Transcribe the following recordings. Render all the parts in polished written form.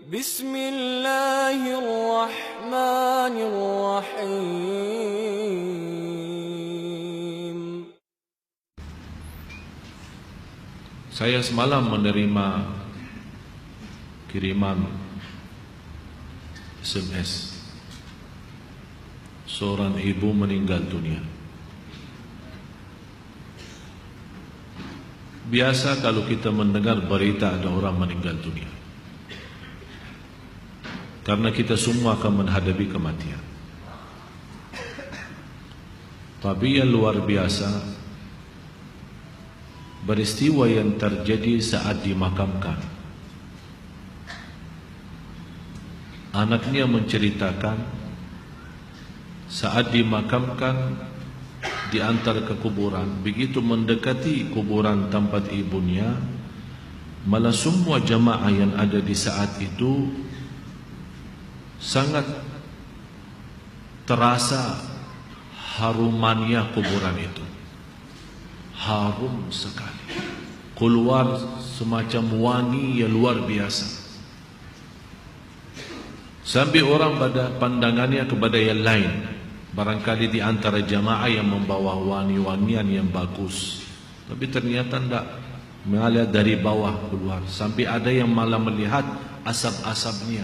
Bismillahirrahmanirrahim. Saya semalam menerima kiriman SMS. Seorang ibu meninggal dunia. Biasa kalau kita mendengar berita ada orang meninggal dunia, karena kita semua akan menghadapi kematian. Tapi yang luar biasa, peristiwa yang terjadi saat dimakamkan. Anaknya menceritakan saat dimakamkan di antara kekuburan, begitu mendekati kuburan tempat ibunya, malah semua jamaah yang ada di saat itu sangat terasa harumannya kuburan itu. Harum sekali, keluar semacam wangi yang luar biasa, sampai orang pada pandangannya kepada yang lain. Barangkali di antara jamaah yang membawa wangi-wangian yang bagus, tapi ternyata tidak, mengalir dari bawah keluar, sampai ada yang malah melihat asap-asapnya.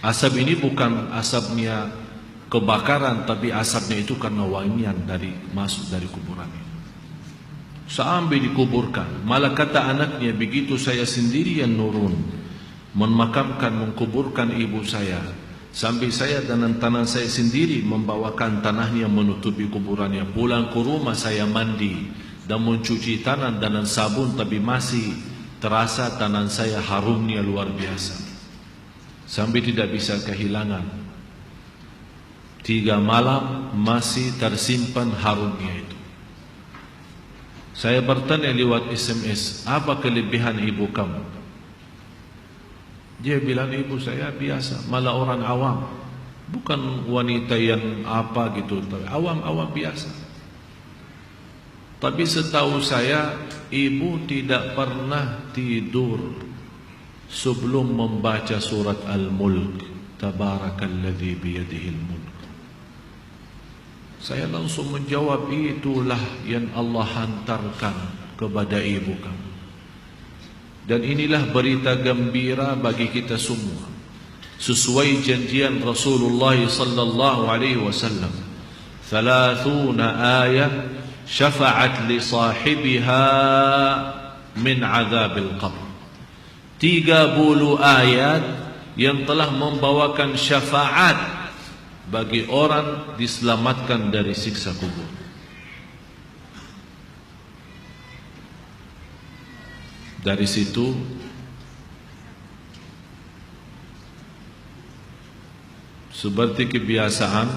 Asap ini bukan asapnya kebakaran, tapi asapnya itu karena wangian dari masuk dari kuburan ini. Sampai dikuburkan, malah kata anaknya, begitu saya sendiri yang nurun memakamkan, mengkuburkan ibu saya, sampai saya dengan tangan saya sendiri membawakan tanahnya menutupi kuburannya. Pulang ke rumah saya mandi dan mencuci tangan dengan sabun, tapi masih terasa tangan saya harumnya luar biasa, sampai tidak bisa kehilangan. 3 malam masih tersimpan harumnya itu. Saya bertanya lewat SMS, apa kelebihan ibu kamu? Dia bilang, ibu saya biasa, malah orang awam, bukan wanita yang apa gitu, awam-awam biasa. Tapi setahu saya, ibu tidak pernah tidur sebelum membaca surat Al-Mulk, Tabarakalladzi biyadihil mulk. Saya langsung menjawab, itulah yang Allah hantarkan kepada ibu kamu. Dan inilah berita gembira bagi kita semua, sesuai janjian Rasulullah sallallahu alaihi wasallam. 30 ayat syafa'at li sahibiha min azabil qabr. 30 ayat yang telah membawakan syafaat bagi orang diselamatkan dari siksa kubur. Dari situ seperti kebiasaan,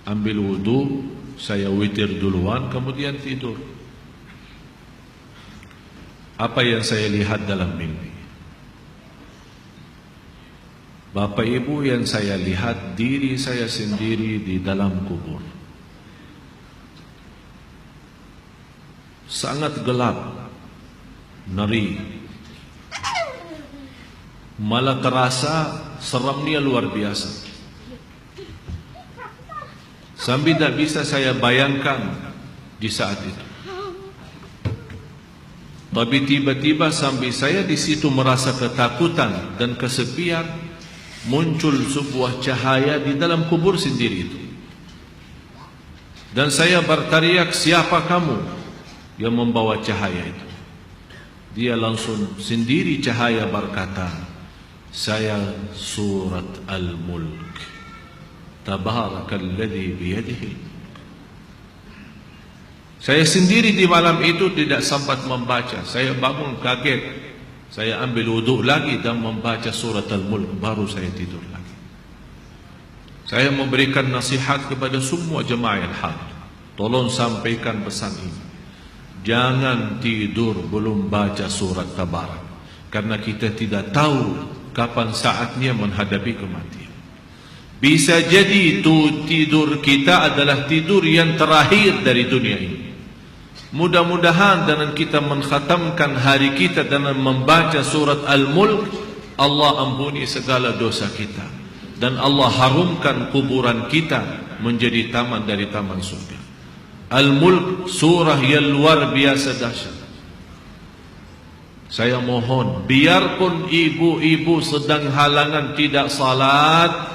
ambil wudu, saya witir duluan, kemudian tidur. Apa yang saya lihat dalam mimpi? Bapak ibu, yang saya lihat diri saya sendiri di dalam kubur. Sangat gelap, ngeri, malah terasa seramnya luar biasa, sampai tidak bisa saya bayangkan di saat itu. Tapi tiba-tiba sampai saya di situ merasa ketakutan dan kesepian, muncul sebuah cahaya di dalam kubur sendiri itu, dan saya berteriak, siapa kamu yang membawa cahaya itu? Dia langsung sendiri cahaya berkata, saya surat Al-Mulk, Tabarakalladzi biyadihi. Saya sendiri di malam itu tidak sempat membaca. Saya bangun kaget, saya ambil wudu lagi dan membaca surat Al-Mulk, baru saya tidur lagi. Saya memberikan nasihat kepada semua jemaah yang hadir, tolong sampaikan pesan ini. Jangan tidur belum baca surat Tabarak, karena kita tidak tahu kapan saatnya menghadapi kematian. Bisa jadi itu tidur kita adalah tidur yang terakhir dari dunia ini. Mudah-mudahan dengan kita mengkhatamkan hari kita dengan membaca surat Al-Mulk, Allah ampuni segala dosa kita, dan Allah harumkan kuburan kita menjadi taman dari taman surga. Al-Mulk surah yang luar biasa dahsyat. Saya mohon, biarpun ibu-ibu sedang halangan tidak salat,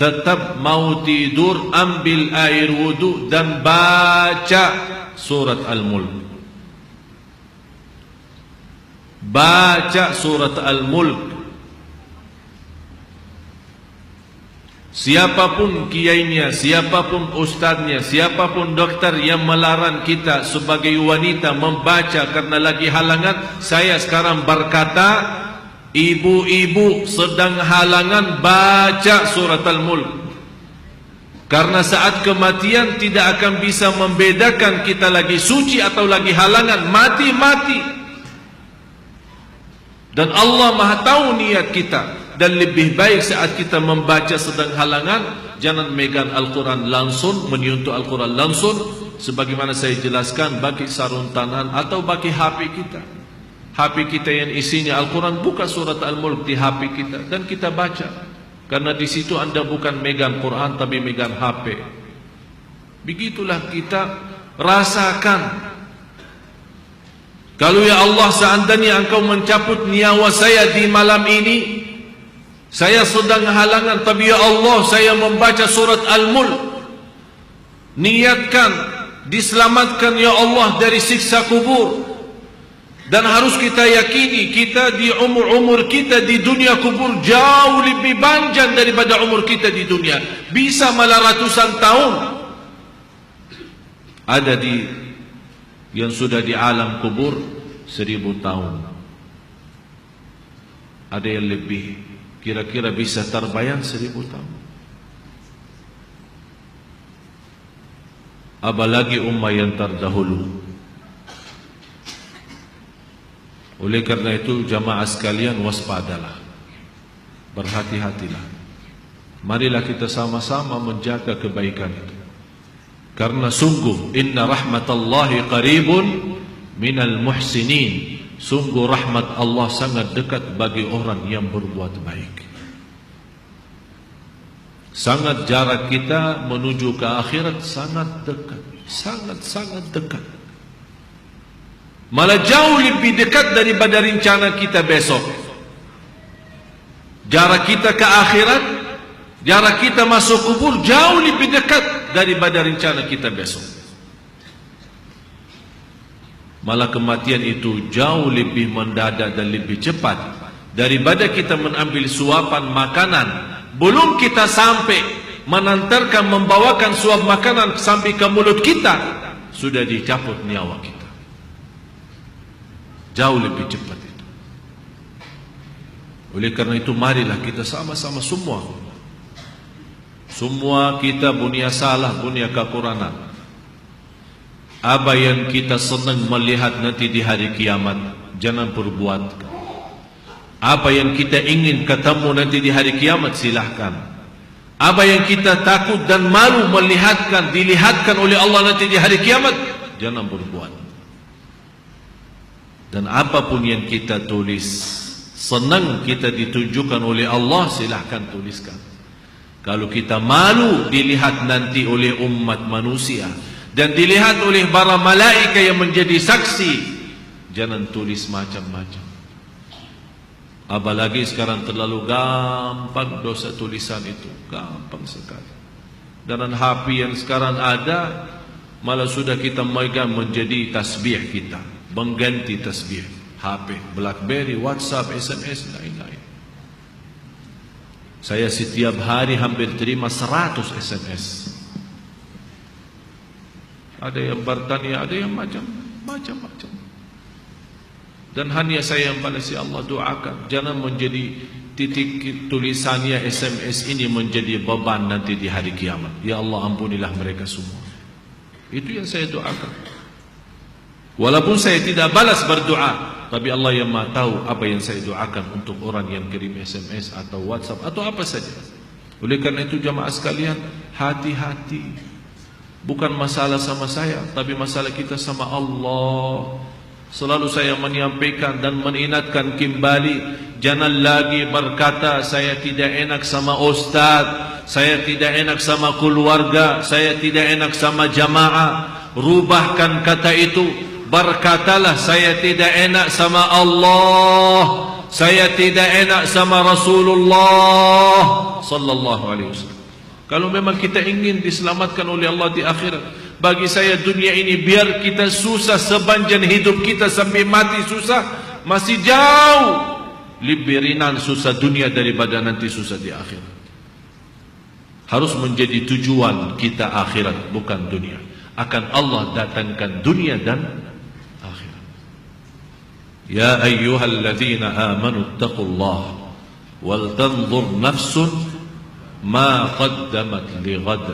tetap mau tidur, ambil air wudu dan baca surat Al-Mulk. Baca surat Al-Mulk. Siapapun kiainya, siapapun ustaznya, siapapun dokter yang melarang kita sebagai wanita membaca karena lagi halangan, saya sekarang berkata, ibu-ibu sedang halangan, baca surat Al-Mulk. Karena saat kematian tidak akan bisa membedakan kita lagi suci atau lagi halangan, mati-mati. Dan Allah Maha tahu niat kita. Dan lebih baik saat kita membaca sedang halangan, jangan megang Al-Quran langsung, menyentuh Al-Quran langsung, sebagaimana saya jelaskan, bagi sarung tangan atau bagi HP kita. HP kita yang isinya Al-Quran, buka surat Al-Mulk di HP kita dan kita baca. Karena di situ Anda bukan megang Quran tapi megang HP. Begitulah kita rasakan. Kalau ya Allah, seandainya Engkau mencabut nyawa saya di malam ini, saya sedang halangan, tapi ya Allah, saya membaca surat Al-Mulk. Niatkan diselamatkan ya Allah dari siksa kubur. Dan harus kita yakini, kita di umur kita di dunia kubur jauh lebih panjang daripada umur kita di dunia. Bisa malah ratusan tahun. Ada yang sudah di alam kubur 1000 tahun. Ada yang lebih. Kira-kira bisa terbayang 1000 tahun. Apalagi ummah yang terdahulu. Oleh karena itu jamaah sekalian, waspadalah, berhati-hatilah. Marilah kita sama-sama menjaga kebaikan itu. Karena sungguh inna rahmatallahi qaribun minal muhsinin. Sungguh rahmat Allah sangat dekat bagi orang yang berbuat baik. Sangat jarak kita menuju ke akhirat sangat dekat. Sangat-sangat dekat. Malah jauh lebih dekat daripada rencana kita besok. Jarak kita ke akhirat, jarak kita masuk kubur jauh lebih dekat daripada rencana kita besok. Malah kematian itu jauh lebih mendadak dan lebih cepat daripada kita mengambil suapan makanan. Belum kita sampai menantarkan, membawakan suap makanan sampai ke mulut kita, sudah dicabut nyawa kita. Jauh lebih cepat itu. Oleh karena itu marilah kita sama-sama semua kita punya salah, punya kekurangan. Apa yang kita senang melihat nanti di hari kiamat, jangan perbuat. Apa yang kita ingin ketemu nanti di hari kiamat, silahkan. Apa yang kita takut dan malu dilihatkan oleh Allah nanti di hari kiamat, jangan berbuat. Dan apapun yang kita tulis, senang kita ditunjukkan oleh Allah, silahkan tuliskan. Kalau kita malu dilihat nanti oleh umat manusia dan dilihat oleh para malaikat yang menjadi saksi, jangan tulis macam-macam. Apalagi sekarang terlalu gampang dosa tulisan itu, gampang sekali. Dan HP yang sekarang ada, malah sudah kita megang menjadi tasbih kita, mengganti tasbih. HP, BlackBerry, WhatsApp, SMS, lain-lain. Saya setiap hari hampir terima 100 SMS. Ada yang bertanya, ada yang macam-macam. Dan hanya saya yang balas, ya Allah doakan, jangan menjadi titik tulisannya SMS ini menjadi beban nanti di hari kiamat. Ya Allah ampunilah mereka semua. Itu yang saya doakan. Walaupun saya tidak balas berdoa, tapi Allah yang Maha tahu apa yang saya doakan untuk orang yang kirim SMS atau WhatsApp atau apa saja. Oleh karena itu jamaah sekalian, hati-hati Bukan masalah sama saya, tapi masalah kita sama Allah. Selalu saya menyampaikan dan mengingatkan kembali, jangan lagi berkata saya tidak enak sama ustaz, saya tidak enak sama keluarga, saya tidak enak sama jamaah. Rubahkan kata itu, berkatalah saya tidak enak sama Allah, saya tidak enak sama Rasulullah sallallahu alaihi wasallam. Kalau memang kita ingin diselamatkan oleh Allah di akhirat, bagi saya dunia ini biar kita susah sepanjang hidup kita sampai mati susah, masih jauh lebih ringan susah dunia daripada nanti susah di akhirat. Harus menjadi tujuan kita akhirat, bukan dunia. Akan Allah datangkan dunia dan akhirat. Ya ayyuhalladzina amanu taqullaha wal tanzur nafsun ma qaddamat li ghad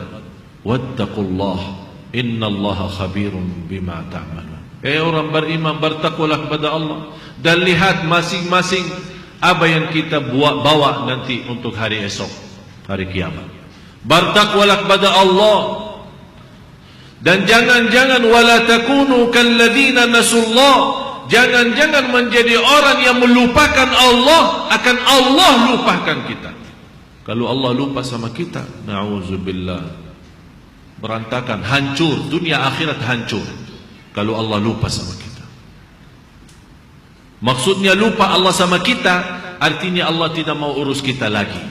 wattaqullaha innallaha khabirun bima ta'malun. Orang beriman, bertakwalah kepada Allah dan lihat masing-masing apa yang kita bawa nanti untuk hari esok, hari kiamat. Bertakwalah kepada Allah dan jangan-jangan wala takunu kalladzina nasullah, jangan-jangan menjadi orang yang melupakan Allah, akan Allah lupakan kita. Kalau Allah lupa sama kita, na'udzubillah, berantakan, hancur, dunia akhirat hancur kalau Allah lupa sama kita. Maksudnya lupa Allah sama kita, artinya Allah tidak mau urus kita lagi,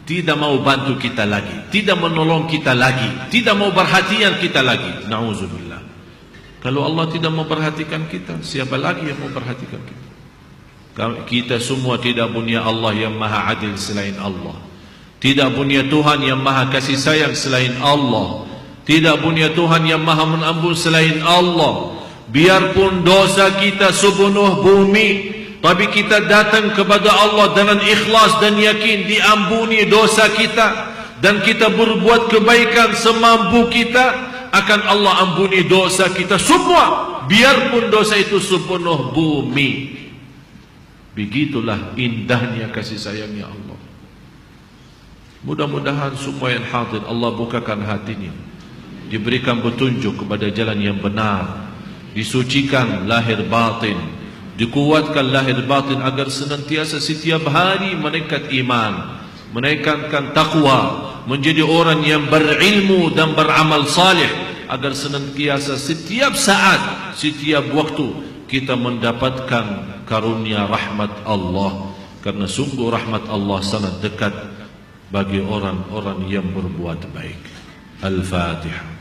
tidak mau bantu kita lagi, tidak menolong kita lagi, tidak mau perhatian kita lagi. Na'udzubillah. Kalau Allah tidak mau perhatikan kita, siapa lagi yang mau perhatikan kita? Kita semua tidak punya Allah yang maha adil selain Allah, tidak punya Tuhan yang maha kasih sayang selain Allah, tidak punya Tuhan yang maha mengampun selain Allah. Biarpun dosa kita sepenuh bumi, tapi kita datang kepada Allah dengan ikhlas dan yakin diampuni dosa kita, dan kita berbuat kebaikan semampu kita, akan Allah ampuni dosa kita semua, biarpun dosa itu sepenuh bumi. Begitulah indahnya kasih sayangnya Allah. Mudah-mudahan semua yang hadir Allah bukakan hatinya, diberikan petunjuk kepada jalan yang benar, disucikan lahir batin, dikuatkan lahir batin agar senantiasa setiap hari meningkat iman, meningkatkan takwa, menjadi orang yang berilmu dan beramal saleh, agar senantiasa setiap saat, setiap waktu kita mendapatkan karunia rahmat Allah, karena sungguh rahmat Allah sangat dekat bagi orang-orang yang berbuat baik. Al-Fatihah.